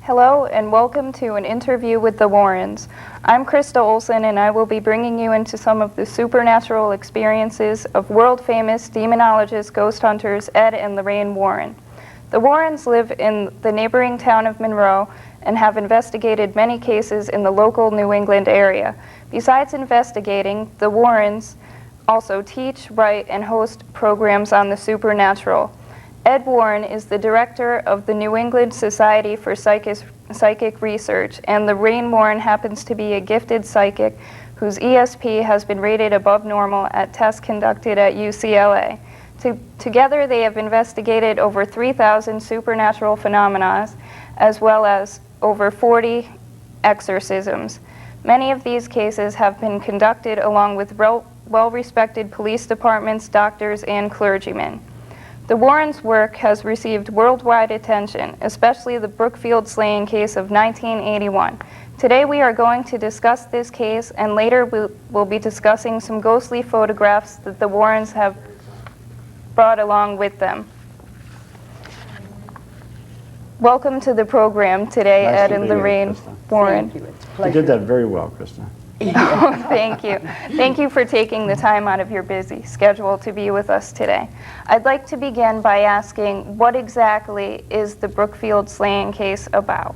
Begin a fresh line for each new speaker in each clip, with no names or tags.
Hello and welcome to an interview with the Warrens. I'm Krista Olson and I will be bringing you into some of the supernatural experiences of world-famous demonologist ghost hunters Ed and Lorraine Warren. The Warrens live in the neighboring town of Monroe and have investigated many cases in the local New England area. Besides investigating, the Warrens also teach, write, and host programs on the supernatural. Ed Warren is the director of the New England Society for Psychic Research, and Lorraine Warren happens to be a gifted psychic whose ESP has been rated above normal at tests conducted at UCLA. Together they have investigated over 3,000 supernatural phenomena, as well as over 40 exorcisms. Many of these cases have been conducted along with well-respected police departments, doctors, and clergymen. The Warrens' work has received worldwide attention, especially the Brookfield slaying case of 1981. Today we are going to discuss this case, and later we'll be discussing some ghostly photographs that the Warrens have brought along with them. Welcome to the program today,
Nice
Ed
to
and
be here,
Lorraine
Krista.
Warren.
Thank you. It's a
You
pleasure.
did that very well, Krista.
Oh, thank you. Thank you for taking the time out of your busy schedule to be with us today. I'd like to begin by asking, what exactly is the Brookfield slaying case about?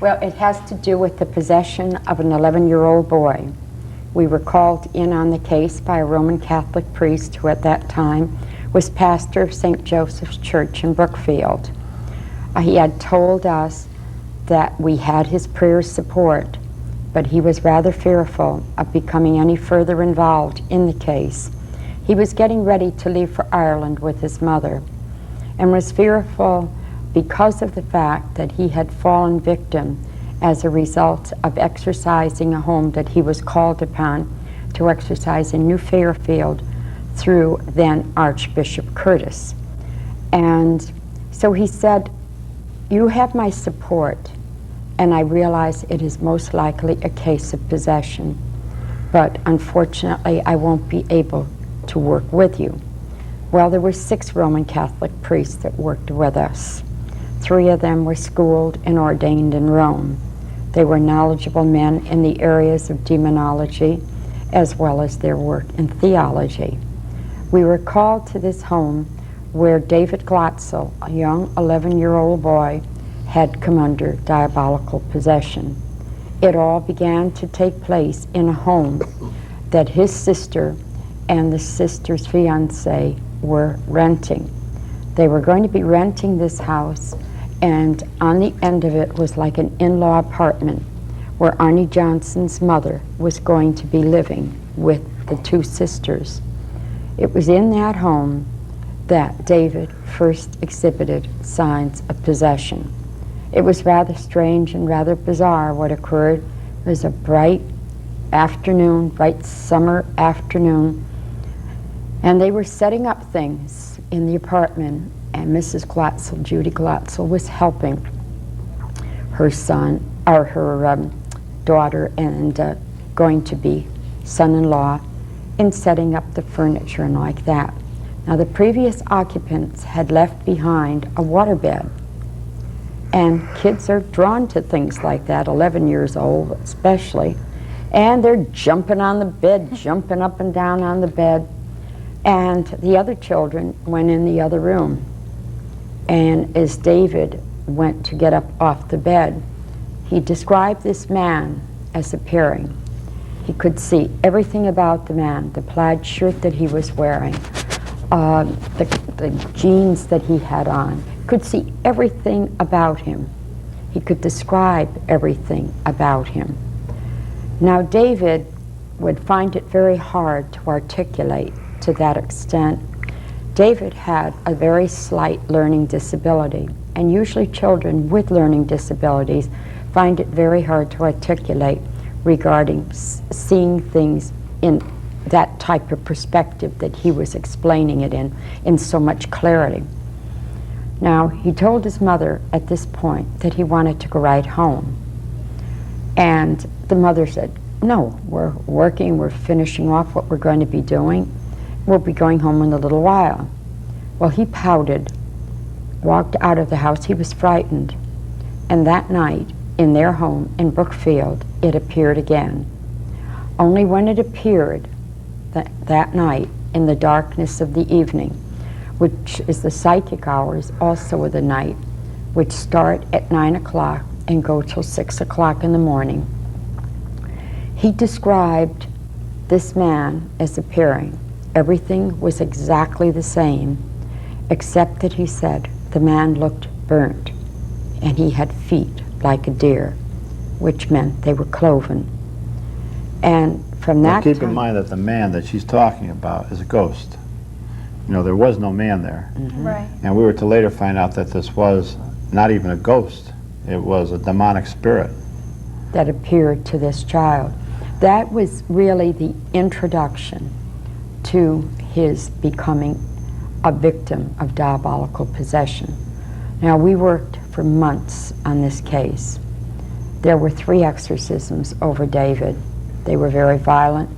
Well, it has to do with the possession of an 11-year-old boy. We were called in on the case by a Roman Catholic priest who at that time was pastor of St. Joseph's Church in Brookfield. He had told us that we had his prayer support, but he was rather fearful of becoming any further involved in the case. He was getting ready to leave for Ireland with his mother and was fearful because of the fact that he had fallen victim as a result of exercising a home that he was called upon to exercise in New Fairfield through then Archbishop Curtis. And so he said, "You have my support, and I realize it is most likely a case of possession, but unfortunately I won't be able to work with you." Well, there were 6 Roman Catholic priests that worked with us. 3 of them were schooled and ordained in Rome. They were knowledgeable men in the areas of demonology as well as their work in theology. We were called to this home where David Glotzel, a young 11-year-old boy, had come under diabolical possession. It all began to take place in a home that his sister and the sister's fiancé were renting. They were going to be renting this house, and on the end of it was like an in-law apartment where Arnie Johnson's mother was going to be living with the 2 sisters. It was in that home that David first exhibited signs of possession. It was rather strange and rather bizarre what occurred. It was a bright afternoon, bright summer afternoon, and they were setting up things in the apartment, and Mrs. Glotzel, Judy Glotzel, was helping her son, or her daughter and going to be son-in-law in setting up the furniture and like that. Now the previous occupants had left behind a waterbed, and kids are drawn to things like that, 11 years old especially, and they're jumping on the bed, jumping up and down on the bed, and the other children went in the other room. And as David went to get up off the bed, he described this man as appearing. He could see everything about the man, the plaid shirt that he was wearing, the jeans that he had on, could see everything about him. He could describe everything about him. Now David would find it very hard to articulate to that extent. David had a very slight learning disability, and usually children with learning disabilities find it very hard to articulate regarding seeing things in that type of perspective that he was explaining it in so much clarity. Now, he told his mother at this point that he wanted to go right home. And the mother said, "No, we're working, we're finishing off what we're going to be doing. We'll be going home in a little while." Well, he pouted, walked out of the house. He was frightened. And that night, in their home in Brookfield, it appeared again. Only when it appeared that night in the darkness of the evening, which is the psychic hours also of the night, which start at 9 o'clock and go till 6 o'clock in the morning, he described this man as appearing. Everything was exactly the same, except that he said the man looked burnt, and he had feet like a deer, which meant they were cloven. And from that
keep
time,
in mind that the man that she's talking about is a ghost. You know, there was no man there.
Right.
And we were to later find out that this was not even a ghost. It was a demonic spirit.
that appeared to this child. That was really the introduction to his becoming a victim of diabolical possession. Now, we worked for months on this case. There were 3 exorcisms over David. They were very violent.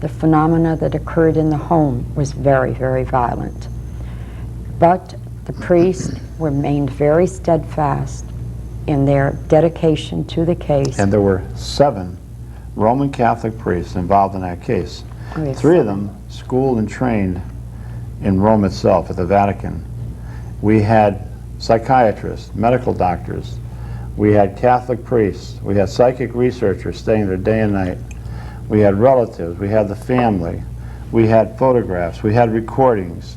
The phenomena that occurred in the home was very, very violent. But the priests remained very steadfast in their dedication to the case.
And there were 7 Roman Catholic priests involved in that case.
Oh,
3 of them schooled and trained in Rome itself, at the Vatican. We had psychiatrists, medical doctors. We had Catholic priests. We had psychic researchers staying there day and night. We had relatives. We had the family. We had photographs. We had recordings.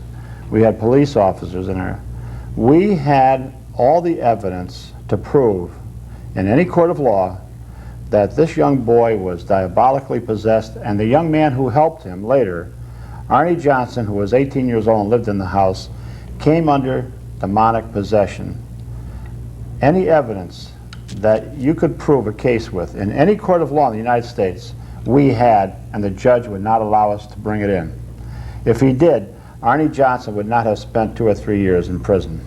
We had police officers in there. We had all the evidence to prove in any court of law that this young boy was diabolically possessed, and the young man who helped him later, Arnie Johnson, who was 18 years old and lived in the house, came under demonic possession. Any evidence that you could prove a case with in any court of law in the United States, we had, and the judge would not allow us to bring it in. If he did, Arnie Johnson would not have spent 2 or 3 years in prison.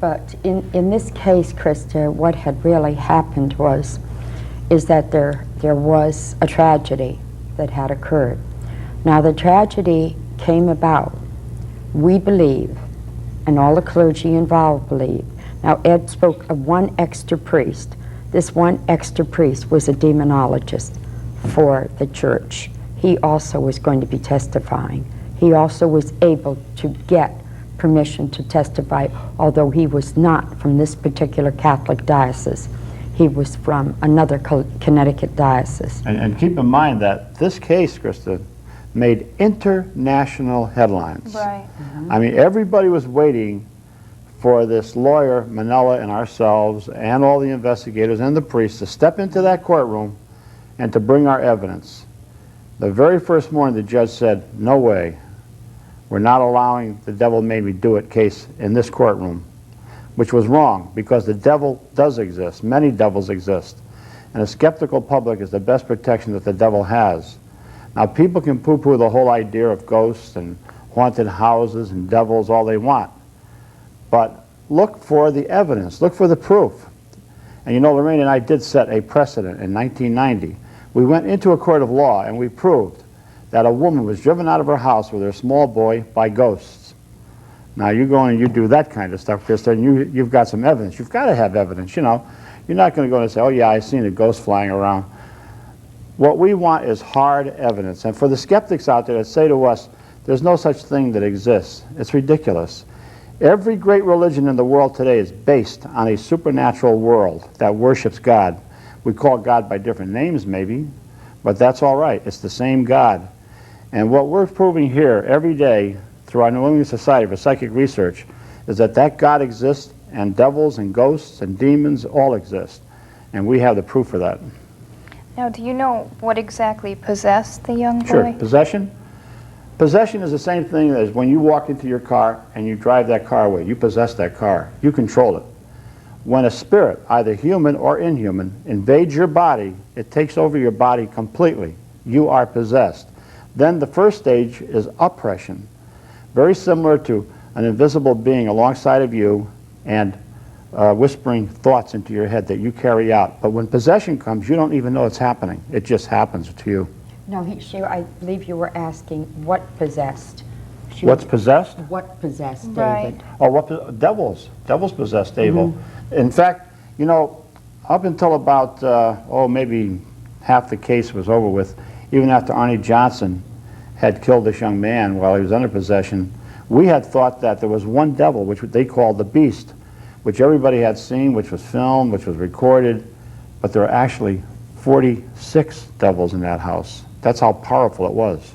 But in this case, Krista, what had really happened is that there was a tragedy that had occurred. Now, the tragedy came about, we believe, and all the clergy involved believe. Now, Ed spoke of one extra priest. This one extra priest was a demonologist for the church. He also was going to be testifying. He also was able to get permission to testify, although he was not from this particular Catholic diocese. He was from another Connecticut diocese.
And keep in mind that this case, Krista, made international headlines.
Right.
I mean, everybody was waiting for this lawyer, Manella, and ourselves, and all the investigators and the priests to step into that courtroom and to bring our evidence. The very first morning, the judge said, "No way. We're not allowing the devil made me do it case in this courtroom," which was wrong, because the devil does exist. Many devils exist. And a skeptical public is the best protection that the devil has. Now, people can poo-poo the whole idea of ghosts and haunted houses and devils all they want. But look for the evidence. Look for the proof. And you know, Lorraine and I did set a precedent in 1990. We went into a court of law and we proved that a woman was driven out of her house with her small boy by ghosts. Now, you go in and you do that kind of stuff, Krista, and you've got some evidence. You've got to have evidence, you know. You're not going to go and say, "Oh, yeah, I seen a ghost flying around." What we want is hard evidence. And for the skeptics out there that say to us, "There's no such thing that exists," it's ridiculous. Every great religion in the world today is based on a supernatural world that worships God. We call God by different names, maybe, but that's all right. It's the same God. And what we're proving here every day through our New England Society for Psychic Research is that that God exists, and devils and ghosts and demons all exist. And we have the proof for that.
Now, do you know what exactly possessed the young boy?
Sure. Possession? Possession is the same thing as when you walk into your car and you drive that car away. You possess that car. You control it. When a spirit, either human or inhuman, invades your body, it takes over your body completely. You are possessed. Then the first stage is oppression, very similar to an invisible being alongside of you and whispering thoughts into your head that you carry out. But when possession comes, you don't even know it's happening. It just happens to you.
No, I believe you were asking what possessed.
What's possessed?
What possessed
Right.
David?
Oh, devils. Devils possess David. In fact, you know, up until about, maybe half the case was over with, even after Arnie Johnson had killed this young man while he was under possession, we had thought that there was one devil, which they called the Beast, which everybody had seen, which was filmed, which was recorded, but there were actually 46 devils in that house. That's how powerful it was.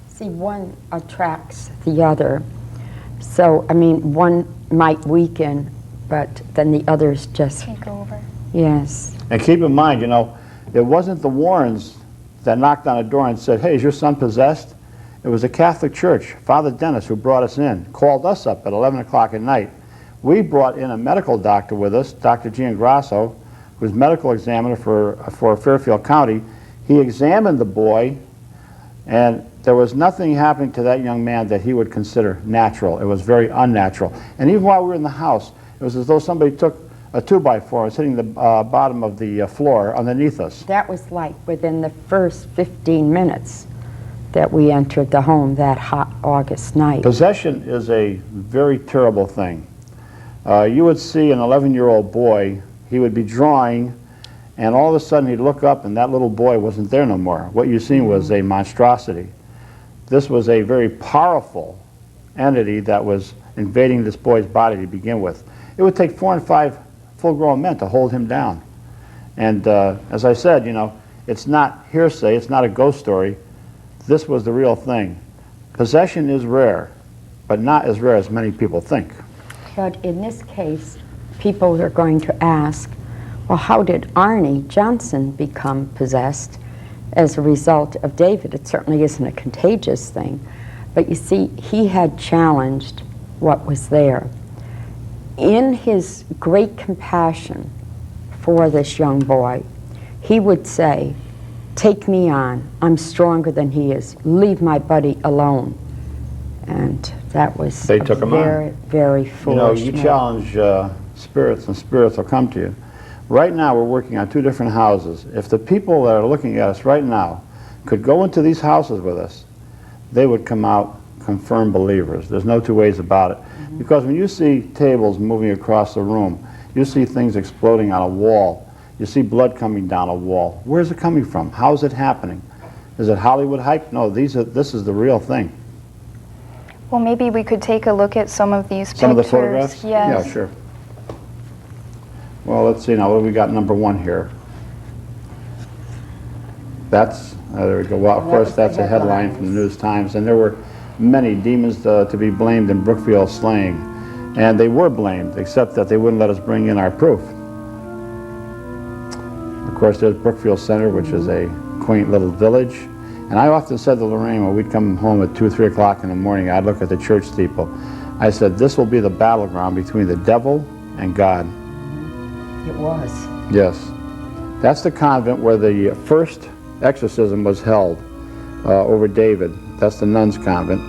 See, one attracts the other. So, I mean, one might weaken, but then the others just...
Take over.
Yes.
And keep in mind, you know, it wasn't the Warrens that knocked on a door and said, hey, is your son possessed? It was the Catholic Church, Father Dennis, who brought us in, called us up at 11 o'clock at night. We brought in a medical doctor with us, Dr. Giangrasso, who's medical examiner for Fairfield County. He examined the boy, and there was nothing happening to that young man that he would consider natural. It was very unnatural. And even while we were in the house, it was as though somebody took a 2x4 and was hitting the bottom of the floor underneath us.
That was like within the first 15 minutes that we entered the home that hot August night.
Possession is a very terrible thing. You would see an 11-year-old boy, he would be drawing, and all of a sudden he'd look up and that little boy wasn't there no more. What you seen was a monstrosity. This was a very powerful entity that was invading this boy's body to begin with. It would take 4 and 5 full-grown men to hold him down. And as I said, you know, it's not hearsay, it's not a ghost story. This was the real thing. Possession is rare, but not as rare as many people think.
But in this case, people are going to ask, well, how did Arnie Johnson become possessed as a result of David? It certainly isn't a contagious thing. But you see, he had challenged what was there. In his great compassion for this young boy, he would say, take me on, I'm stronger than he is, leave my buddy alone. And that was
They took him on.
very, very foolish.
You know, you
move.
challenge spirits and spirits will come to you. Right now we're working on 2 different houses. If the people that are looking at us right now could go into these houses with us, they would come out confirmed believers. There's no 2 ways about it. Because when you see tables moving across the room, you see things exploding on a wall, you see blood coming down a wall. Where's it coming from? How's it happening? Is it Hollywood hype? No, this is the real thing.
Well, maybe we could take a look at some of these pictures.
Some of the photographs?
Yes.
Yeah, sure. Well, let's see now. What have we got number 1 here? That's, there we go. Well, of course, that's a headline from the News Times. And there were many demons to be blamed in Brookfield slaying. And they were blamed, except that they wouldn't let us bring in our proof. Of course, there's Brookfield Center, which is a quaint little village. And I often said to Lorraine, when we'd come home at 2 or 3 o'clock in the morning, I'd look at the church steeple. I said, this will be the battleground between the devil and God.
It was.
Yes. That's the convent where the first exorcism was held over David. That's the nuns' convent.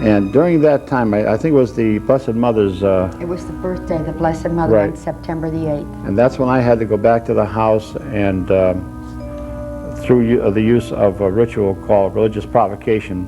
And during that time, I think it was the Blessed Mother's...
It was the birthday of the Blessed Mother
Right.
on September the 8th.
And that's when I had to go back to the house and through the use of a ritual called religious provocation,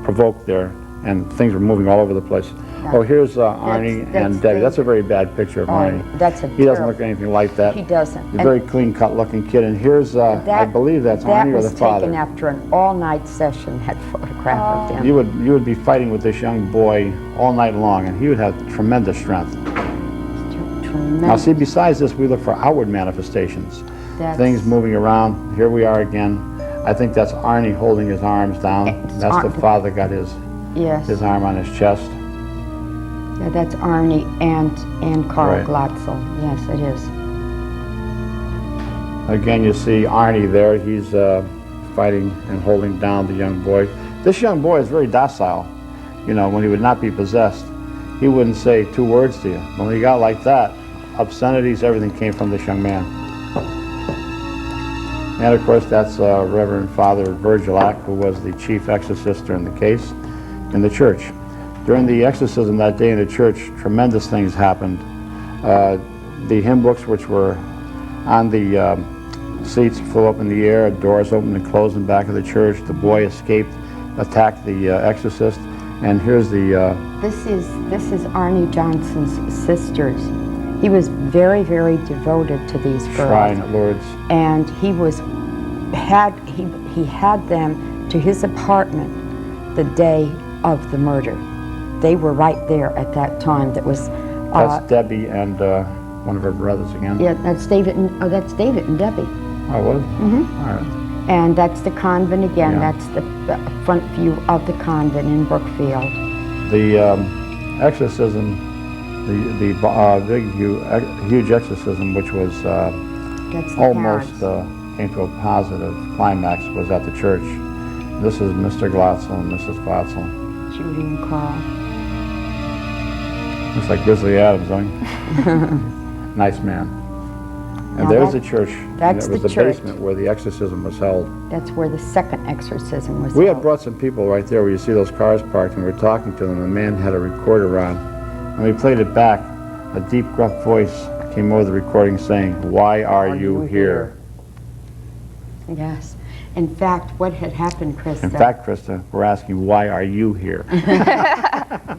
provoked there, and things were moving all over the place. Oh, here's Arnie and Debbie. That's a very bad picture of Arnie.
That's a
He doesn't look anything like that.
He doesn't.
He's a very clean-cut looking kid. And here's, I believe that's Arnie or the father.
That was taken after an all-night session, that photograph of him.
You would be fighting with this young boy all night long, and he would have tremendous strength. Now, see, besides this, we look for outward manifestations. Things moving around. Here we are again. I think that's Arnie holding his arms down. That's the father got his arm on his chest.
Yeah, that's Arnie and Carl
Right.
Glatzel. Yes, it is.
Again, you see Arnie there. He's fighting and holding down the young boy. This young boy is very docile. You know, when he would not be possessed, he wouldn't say 2 words to you. But when he got like that, obscenities, everything came from this young man. And of course, that's Reverend Father Virgilac, who was the chief exorcist in the case in the church. During the exorcism that day in the church, tremendous things happened. The hymn books, which were on the seats, flew up in the air, doors opened and closed in the back of the church. The boy escaped, attacked the exorcist, and here's the...
This is Arnie Johnson's sisters. He was very, very devoted to these girls.
Shrine at Lourdes.
And he had them to his apartment the day of the murder. They were right there at that time. That was
That's Debbie and one of her brothers again.
yeah, that's David and Debbie.
Oh, was it?
Mm-hmm.
All right.
And that's the convent again.
Yeah.
That's the front view of the convent in Brookfield.
The exorcism, the big, huge exorcism, which was
That's the
almost
parents.
came to a positive climax, was at the church. This is Mr. Glotzel and Mrs. Glotzel.
Judy and Carl.
Looks like Grizzly Adams, don't you? Nice man. And
Now
there's
that-
the church.
that's
It was
the
the
church.
basement where the exorcism was held.
That's where the second exorcism was
We had
held.
brought some people right there where you see those cars parked, and we were talking to them. The man had a recorder on, and we played it back. A deep, gruff voice came over the recording saying, "Why are you here?"
Yes. In fact, what had happened, Krista...
In fact, Krista, we're asking, why are you here?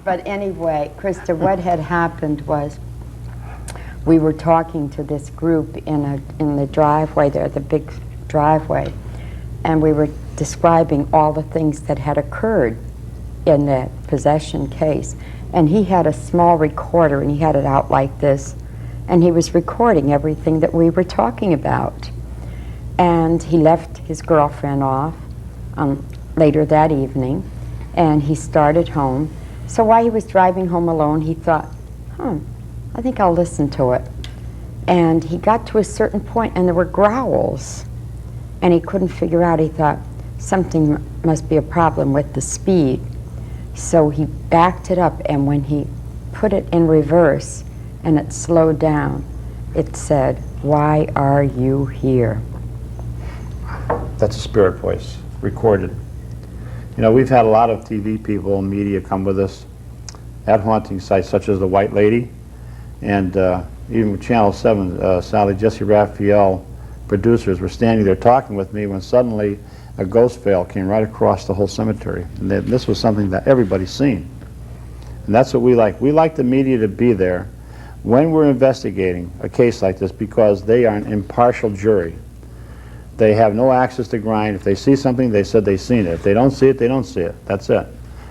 But anyway, Krista, what had happened was we were talking to this group in the driveway there, the big driveway, and we were describing all the things that had occurred in that possession case. And he had a small recorder, and he had it out like this, and he was recording everything that we were talking about. And he left his girlfriend off later that evening, and he started home. So while he was driving home alone, he thought, I think I'll listen to it. And he got to a certain point, and there were growls, and he couldn't figure out. He thought, something must be a problem with the speed. So he backed it up, and when he put it in reverse and it slowed down, it said, "Why are you here?"
That's a spirit voice, recorded. You know, we've had a lot of TV people and media come with us at haunting sites such as the White Lady, and even with Channel 7, Sally, Jesse Raphael, producers, were standing there talking with me when suddenly a ghost veil came right across the whole cemetery. And this was something that everybody's seen. And that's what we like. We like the media to be there when we're investigating a case like this, because they are an impartial jury. They have no access to grind. If they see something, they said they've seen it. If they don't see it, they don't see it. That's it.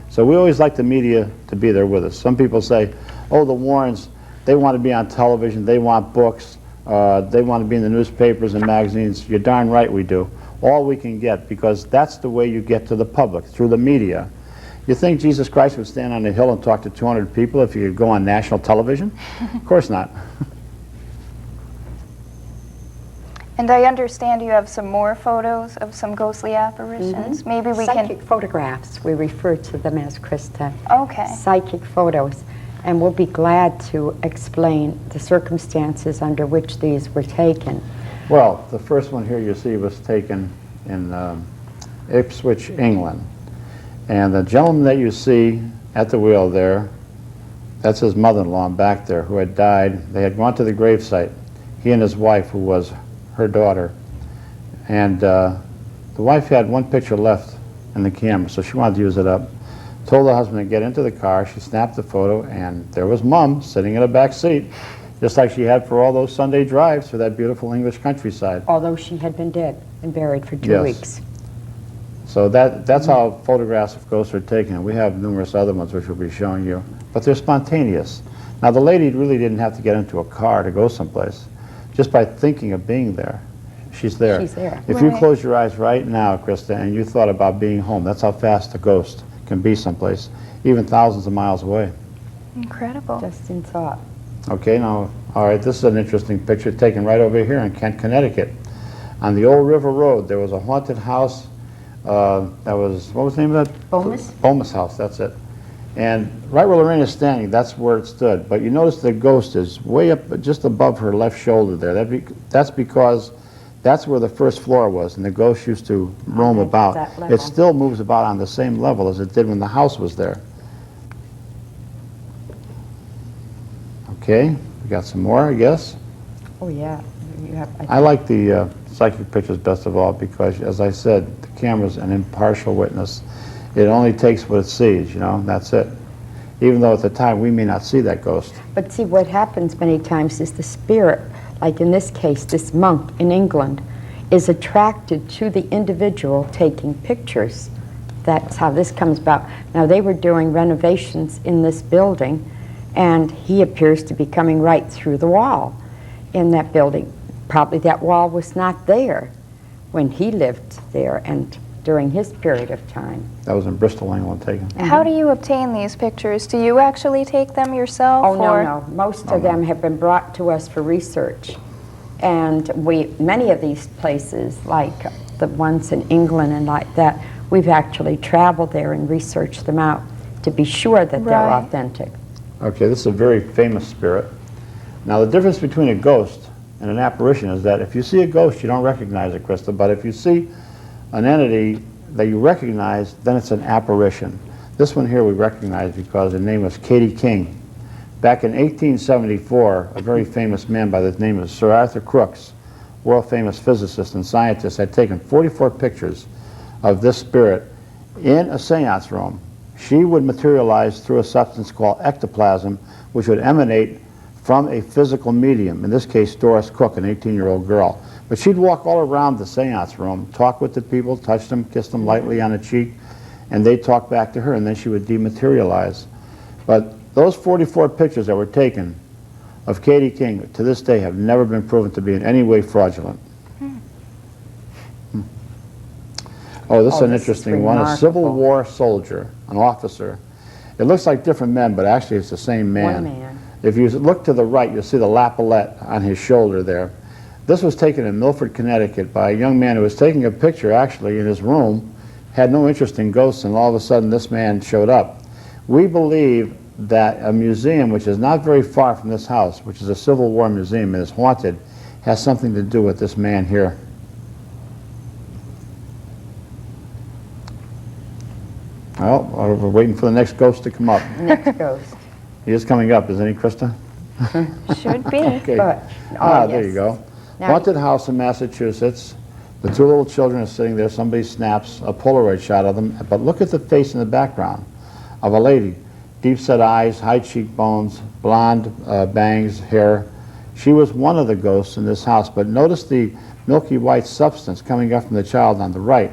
So we always like the media to be there with us. Some people say, oh, the Warrens, they want to be on television, they want books, they want to be in the newspapers and magazines. You're darn right we do. All we can get, because that's the way you get to the public, through the media. You think Jesus Christ would stand on a hill and talk to 200 people if he could go on national television? Of course not.
And I understand you have some more photos of some ghostly apparitions. Maybe we
Psychic photographs, we refer to them as, Krista.
Okay.
Psychic photos. And we'll be glad to explain the circumstances under which these were taken.
Well, the first one here you see was taken in Ipswich, England. And the gentleman that you see at the wheel there, that's his mother-in-law back there, who had died. They had gone to the gravesite, he and his wife, who was her daughter. And the wife had one picture left in the camera, so she wanted to use it up. Told the husband to get into the car. She snapped the photo, and there was Mom sitting in the back seat, just like she had for all those Sunday drives for that beautiful English countryside.
Although she had been dead and buried for 2
Yes.
weeks.
So that's how photographs of ghosts are taken. We have numerous other ones which we'll be showing you, but they're spontaneous. Now, the lady really didn't have to get into a car to go someplace. Just by thinking of being there, she's there.
She's there.
If you
Right.
close your eyes right now, Krista, and you thought about being home, that's how fast a ghost can be someplace, even thousands of miles away.
Incredible.
Just in thought.
Okay, now, all right, this is an interesting picture taken right over here in Kent, Connecticut. On the old River Road, there was a haunted house that was, what was the name of that?
Bomas?
Bomas House, that's it. And right where Lorena's standing, that's where it stood. But you notice the ghost is way up, just above her left shoulder there. That's because that's where the first floor was, and the ghost used to roam
Okay,
about.
that level.
It still moves about on the same level as it did when the house was there. Okay, we got some more, I guess.
Oh, yeah. You have,
I like the psychic pictures best of all because, as I said, the camera's an impartial witness. It only takes what it sees, you know, that's it. even though at the time we may not see that ghost.
But see, what happens many times is the spirit, like in this case, this monk in England, is attracted to the individual taking pictures. That's how this comes about. Now, they were doing renovations in this building, and he appears to be coming right through the wall in that building. Probably that wall was not there when he lived there and during his period of time.
That was in Bristol, England, taken.
How do you obtain these pictures? Do you actually take them yourself?
Oh,
or?
no. Most of them have been brought to us for research. And many of these places, like the ones in England and like that, we've actually traveled there and researched them out to be sure that they're
Right.
authentic.
Okay, this is a very famous spirit. Now, the difference between a ghost and an apparition is that if you see a ghost, you don't recognize it, Krista, but if you see an entity that you recognize, then it's an apparition. This one here we recognize because the name was Katie King. Back in 1874, a very famous man by the name of Sir Arthur Crooks, world-famous physicist and scientist, had taken 44 pictures of this spirit in a seance room. She would materialize through a substance called ectoplasm, which would emanate from a physical medium, in this case Doris Cook, an 18-year-old girl. But she'd walk all around the seance room, talk with the people, touch them, kiss them lightly on the cheek, and they'd talk back to her, and then she would dematerialize. But those 44 pictures that were taken of Katie King to this day have never been proven to be in any way fraudulent. Oh, this is an interesting one. A Civil War soldier, an officer. It looks like different men, but actually it's the same man.
One man.
If you look to the right, you'll see the lapelette on his shoulder there. This was taken in Milford, Connecticut by a young man who was taking a picture actually in his room, had no interest in ghosts, and all of a sudden this man showed up. We believe that a museum which is not very far from this house, which is a Civil War museum and is haunted, has something to do with this man here. Well, we're waiting for the next ghost to come up.
Next ghost.
He is coming up, isn't he, Krista?
Should be.
Okay.
But,
There
yes.
you go.
Now-
Haunted house in Massachusetts. The two little children are sitting there. Somebody snaps a Polaroid shot of them. But look at the face in the background of a lady. Deep-set eyes, high cheekbones, blonde bangs, hair. She was one of the ghosts in this house. But notice the milky white substance coming up from the child on the right.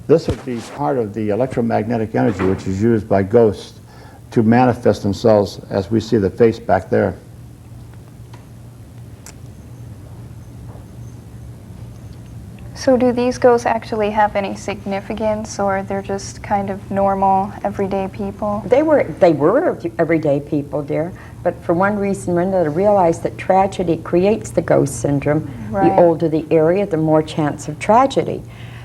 This would be part of the electromagnetic energy which is used by ghosts to manifest themselves as we see the face back there.
So do these ghosts actually have any significance, or they're just kind of normal, everyday people?
They were everyday people, dear, but for one reason or another realized that tragedy creates the ghost syndrome.
Right.
The older the area, the more chance of tragedy.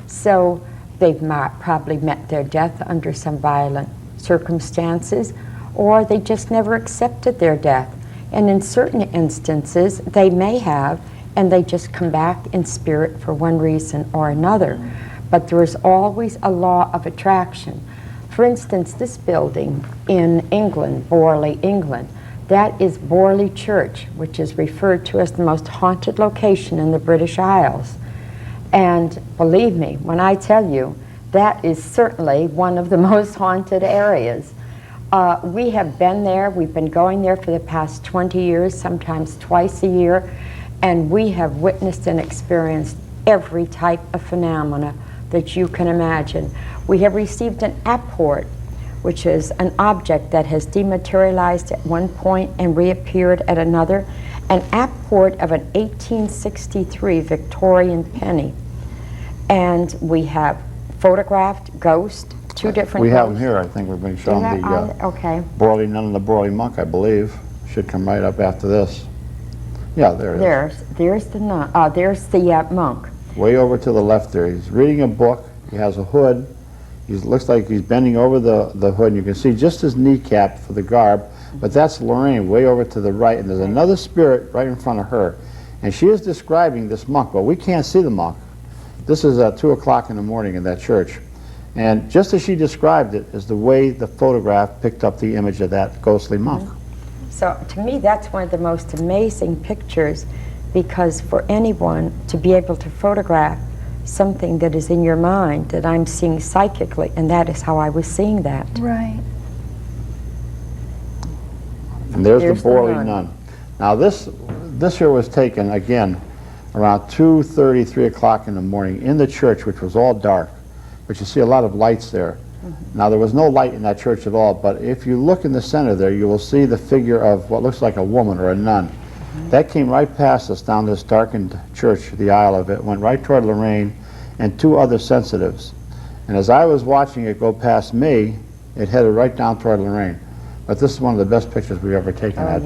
So they've probably met their death under some violent circumstances, or they just never accepted their death. And in certain instances, they may have, and they just come back in spirit for one reason or another. But there is always a law of attraction. For instance, this building in England, Borley, England, that is Borley Church, which is referred to as the most haunted location in the British Isles. And believe me, when I tell you, that is certainly one of the most haunted areas. We have been there, we've been going there for the past 20 years, sometimes twice a year, and we have witnessed and experienced every type of phenomena that you can imagine. We have received an apport, which is an object that has dematerialized at one point and reappeared at another, an apport of an 1863 Victorian penny. And we have photographed ghost, two different
We have them
ghosts.
here, I think we've been shown
Yeah,
the
okay.
Borley Nun and the Borley Monk, I believe. Should come right up after this. Yeah, there it
There's the nun. There's the monk.
is. Way over to the left there. He's reading a book. He has a hood. He looks like he's bending over the hood, and you can see just his kneecap for the garb, but that's Lorraine way over to the right, and there's another spirit right in front of her. And she is describing this monk, but we can't see the monk. This is 2 o'clock in the morning in that church. And just as she described it is the way the photograph picked up the image of that ghostly monk.
So to me, that's one of the most amazing pictures, because for anyone to be able to photograph something that is in your mind that I'm seeing psychically, and that is how I was seeing that.
Right.
And there's the
Here's the
Borley
nun.
nun. Now this here was taken, again, around 2:30, 3 o'clock in the morning in the church, which was all dark. But you see a lot of lights there. Now there was no light in that church at all, but if you look in the center there, you will see the figure of what looks like a woman or a nun. That came right past us down this darkened church, the aisle of it, went right toward Lorraine and two other sensitives. And as I was watching it go past me, it headed right down toward Lorraine. But this is one of the best pictures we've ever taken at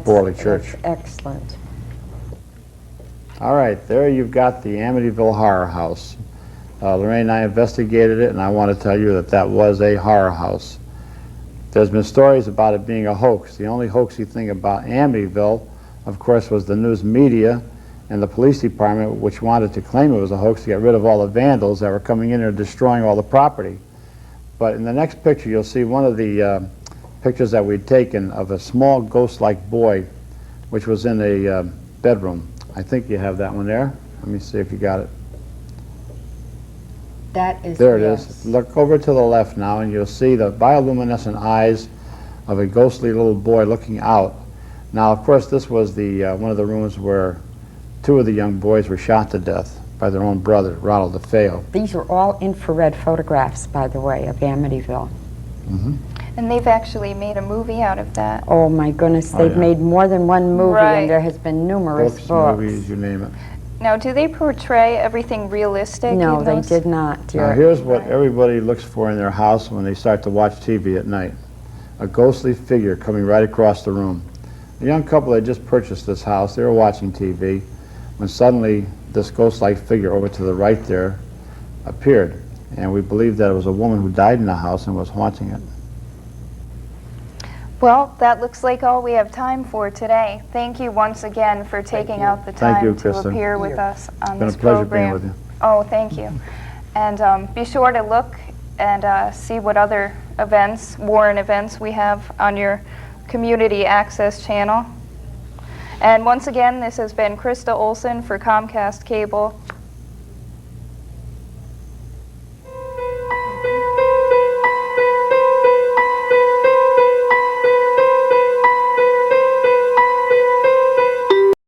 Borley Church.
That's excellent.
All right, there you've got the Amityville Horror House. Lorraine and I investigated it, and I want to tell you that that was a horror house. There's been stories about it being a hoax. The only hoaxy thing about Amityville, of course, was the news media and the police department, which wanted to claim it was a hoax to get rid of all the vandals that were coming in and destroying all the property. But in the next picture, you'll see one of the pictures that we'd taken of a small ghost-like boy, which was in a bedroom. I think you have that one there. Let me see if you got it.
That is,
There it
yes.
is. Look over to the left now, and you'll see the bioluminescent eyes of a ghostly little boy looking out. Now, of course, this was the one of the rooms where two of the young boys were shot to death by their own brother, Ronald DeFeo.
These are all infrared photographs, by the way, of Amityville.
And they've actually made a movie out of that.
Oh my goodness,
Oh,
they've
yeah.
made more than one movie,
Right.
and there has been numerous books.
Movies, you name it.
Now, do they portray everything realistic?
No,
in
they
those?
did not.
Now,
You're-
here's what everybody looks for in their house when they start to watch TV at night. A ghostly figure coming right across the room. A young couple had just purchased this house. They were watching TV when suddenly this ghost-like figure over to the right there appeared. And we believe that it was a woman who died in the house and was haunting it.
Well, that looks like all we have time for today. Thank you once again for taking out the
Thank
time
you,
to
Krista.
appear with us on
It's been
this
a pleasure
program.
being with you.
Oh, thank you. And be sure to look and see what other events, Warren events, we have on your community access channel. And once again, this has been Krista Olson for Comcast Cable.